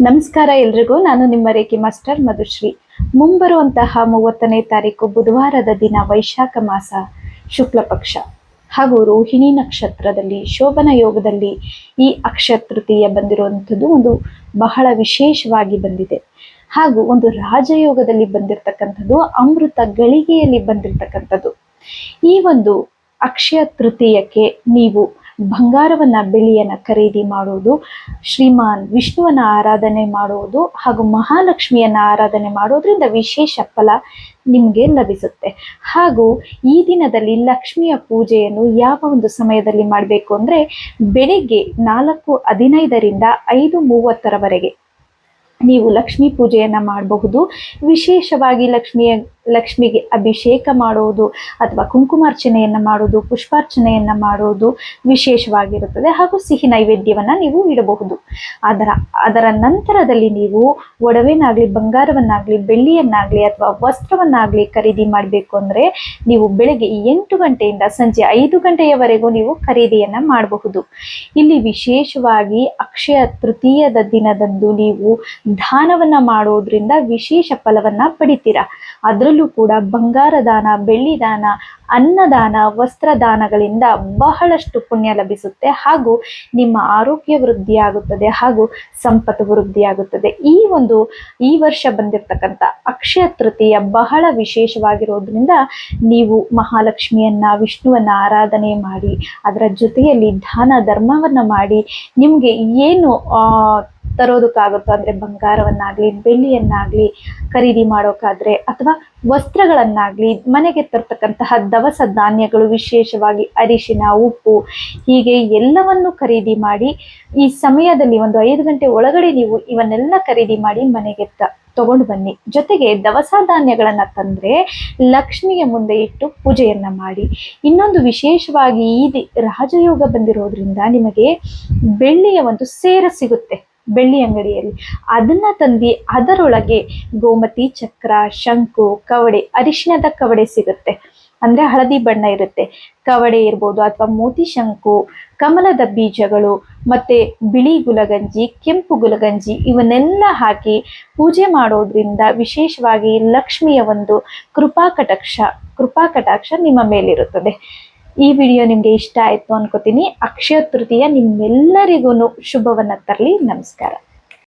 ನಮಸ್ಕಾರ ಎಲ್ರಿಗೂ. ನಾನು ನಿಮ್ಮ ರೇಖಿ ಮಾಸ್ಟರ್ ಮಧುಶ್ರೀ. ಮುಂಬರುವಂತಹ 30ನೇ ತಾರೀಕು ಬುಧವಾರದ ದಿನ ವೈಶಾಖ ಮಾಸ ಶುಕ್ಲ ಪಕ್ಷ ಹಾಗೂ ರೋಹಿಣಿ ನಕ್ಷತ್ರದಲ್ಲಿ ಶೋಭನ ಯೋಗದಲ್ಲಿ ಈ ಅಕ್ಷಯ ತೃತೀಯ ಬಂದಿರುವಂಥದ್ದು ಒಂದು ಬಹಳ ವಿಶೇಷವಾಗಿ ಬಂದಿದೆ. ಹಾಗೂ ಒಂದು ರಾಜಯೋಗದಲ್ಲಿ ಬಂದಿರತಕ್ಕಂಥದ್ದು, ಅಮೃತ ಗಳಿಗೆಯಲ್ಲಿ ಬಂದಿರತಕ್ಕಂಥದ್ದು. ಈ ಒಂದು ಅಕ್ಷಯ ತೃತೀಯಕ್ಕೆ ನೀವು ಬಂಗಾರವನ್ನ ಬೆಳ್ಳಿಯನ್ನ ಖರೀದಿ ಮಾಡುವುದು, ಶ್ರೀಮಾನ್ ವಿಷ್ಣುವನ್ನ ಆರಾಧನೆ ಮಾಡುವುದು ಹಾಗೂ ಮಹಾಲಕ್ಷ್ಮಿಯನ್ನ ಆರಾಧನೆ ಮಾಡೋದ್ರಿಂದ ವಿಶೇಷ ಫಲ ನಿಮಗೆ ಲಭಿಸುತ್ತೆ. ಹಾಗೂ ಈ ದಿನದಲ್ಲಿ ಲಕ್ಷ್ಮಿಯ ಪೂಜೆಯನ್ನು ಯಾವ ಒಂದು ಸಮಯದಲ್ಲಿ ಮಾಡಬೇಕು ಅಂದ್ರೆ, ಬೆಳಿಗ್ಗೆ 4:15ರಿಂದ 5:30ರವರೆಗೆ ನೀವು ಲಕ್ಷ್ಮೀ ಪೂಜೆಯನ್ನ ಮಾಡಬಹುದು. ವಿಶೇಷವಾಗಿ ಲಕ್ಷ್ಮಿಗೆ ಅಭಿಷೇಕ ಮಾಡುವುದು ಅಥವಾ ಕುಂಕುಮಾರ್ಚನೆಯನ್ನ ಮಾಡುವುದು, ಪುಷ್ಪಾರ್ಚನೆಯನ್ನ ಮಾಡುವುದು ವಿಶೇಷವಾಗಿರುತ್ತದೆ. ಹಾಗೂ ಸಿಹಿ ನೈವೇದ್ಯವನ್ನ ನೀವು ಇಡಬಹುದು. ಅದರ ನಂತರದಲ್ಲಿ ನೀವು ಒಡವೆನಾಗ್ಲಿ, ಬಂಗಾರವನ್ನಾಗ್ಲಿ, ಬೆಳ್ಳಿಯನ್ನಾಗ್ಲಿ ಅಥವಾ ವಸ್ತ್ರವನ್ನಾಗ್ಲಿ ಖರೀದಿ ಮಾಡಬೇಕು ಅಂದ್ರೆ ನೀವು ಬೆಳಗ್ಗೆ 8 ಗಂಟೆಯಿಂದ ಸಂಜೆ 5 ಗಂಟೆಯವರೆಗೂ ನೀವು ಖರೀದಿಯನ್ನ ಮಾಡಬಹುದು. ಇಲ್ಲಿ ವಿಶೇಷವಾಗಿ ಅಕ್ಷಯ ತೃತೀಯದ ದಿನದಂದು ನೀವು ದಾನವನ್ನ ಮಾಡೋದ್ರಿಂದ ವಿಶೇಷ ಫಲವನ್ನ ಪಡಿತೀರಾ. ಅದರಲ್ಲೂ ಕೂಡ ಬಂಗಾರ ದಾನ, ಬೆಳ್ಳಿ ದಾನ, ಅನ್ನದಾನ, ವಸ್ತ್ರದಾನಗಳಿಂದ ಬಹಳಷ್ಟು ಪುಣ್ಯ ಲಭಿಸುತ್ತೆ. ಹಾಗೂ ನಿಮ್ಮ ಆರೋಗ್ಯ ವೃದ್ಧಿಯಾಗುತ್ತದೆ ಹಾಗೂ ಸಂಪತ್ತು ವೃದ್ಧಿಯಾಗುತ್ತದೆ. ಈ ವರ್ಷ ಬಂದಿರತಕ್ಕಂಥ ಅಕ್ಷಯ ತೃತೀಯ ಬಹಳ ವಿಶೇಷವಾಗಿರೋದ್ರಿಂದ ನೀವು ಮಹಾಲಕ್ಷ್ಮಿಯನ್ನ, ವಿಷ್ಣುವನ್ನ ಆರಾಧನೆ ಮಾಡಿ, ಅದರ ಜೊತೆಯಲ್ಲಿ ದಾನ ಧರ್ಮವನ್ನ ಮಾಡಿ, ನಿಮ್ಗೆ ಏನು ತರೋದಕ್ಕಾಗುತ್ತೋ ಅಂದ್ರೆ ಬಂಗಾರವನ್ನಾಗ್ಲಿ, ಬೆಳ್ಳಿಯನ್ನಾಗ್ಲಿ ಖರೀದಿ ಮಾಡೋಕಾದ್ರೆ ಅಥವಾ ವಸ್ತ್ರಗಳನ್ನಾಗ್ಲಿ, ಮನೆಗೆ ತರ್ತಕ್ಕಂತಹ ದವಸ ಧಾನ್ಯಗಳು, ವಿಶೇಷವಾಗಿ ಅರಿಶಿನ, ಉಪ್ಪು, ಹೀಗೆ ಎಲ್ಲವನ್ನು ಖರೀದಿ ಮಾಡಿ ಈ ಸಮಯದಲ್ಲಿ ಒಂದು 5 ಗಂಟೆ ಒಳಗಡೆ ನೀವು ಇವನ್ನೆಲ್ಲ ಖರೀದಿ ಮಾಡಿ ಮನೆಗೆ ತಗೊಂಡು ಬನ್ನಿ. ಜೊತೆಗೆ ದವಸ ಧಾನ್ಯಗಳನ್ನ ತಂದ್ರೆ ಲಕ್ಷ್ಮಿಯ ಮುಂದೆ ಇಟ್ಟು ಪೂಜೆಯನ್ನ ಮಾಡಿ. ಇನ್ನೊಂದು ವಿಶೇಷವಾಗಿ ಈ ರಾಜಯೋಗ ಬಂದಿರೋದ್ರಿಂದ ನಿಮಗೆ ಬೆಳ್ಳಿಯ ಒಂದು ಸೇರ ಸಿಗುತ್ತೆ ಬೆಳ್ಳಿ ಅಂಗಡಿಯಲ್ಲಿ. ಅದನ್ನ ತಂದು ಅದರೊಳಗೆ ಗೋಮತಿ ಚಕ್ರ, ಶಂಕು, ಕವಡೆ, ಅರಿಶಿಣದ ಕವಡೆ ಸಿಗುತ್ತೆ. ಅಂದ್ರೆ ಹಳದಿ ಬಣ್ಣ ಇರುತ್ತೆ ಕವಡೆ ಇರ್ಬೋದು, ಅಥವಾ ಮೋತಿ ಶಂಕು, ಕಮಲದ ಬೀಜಗಳು, ಮತ್ತೆ ಬಿಳಿ ಗುಲಗಂಜಿ, ಕೆಂಪು ಗುಲಗಂಜಿ ಇವನ್ನೆಲ್ಲ ಹಾಕಿ ಪೂಜೆ ಮಾಡೋದ್ರಿಂದ ವಿಶೇಷವಾಗಿ ಲಕ್ಷ್ಮಿಯ ಒಂದು ಕೃಪಾ ಕಟಾಕ್ಷ ನಿಮ್ಮ ಮೇಲಿರುತ್ತದೆ. ಈ ವಿಡಿಯೋ ನಿಮ್ಗೆ ಇಷ್ಟ ಆಯ್ತು ಅನ್ಕೋತೀನಿ. ಅಕ್ಷಯ ತೃತೀಯ ನಿಮ್ಮೆಲ್ಲರಿಗೂ ಶುಭವನ್ನ ತರಲಿ. ನಮಸ್ಕಾರ.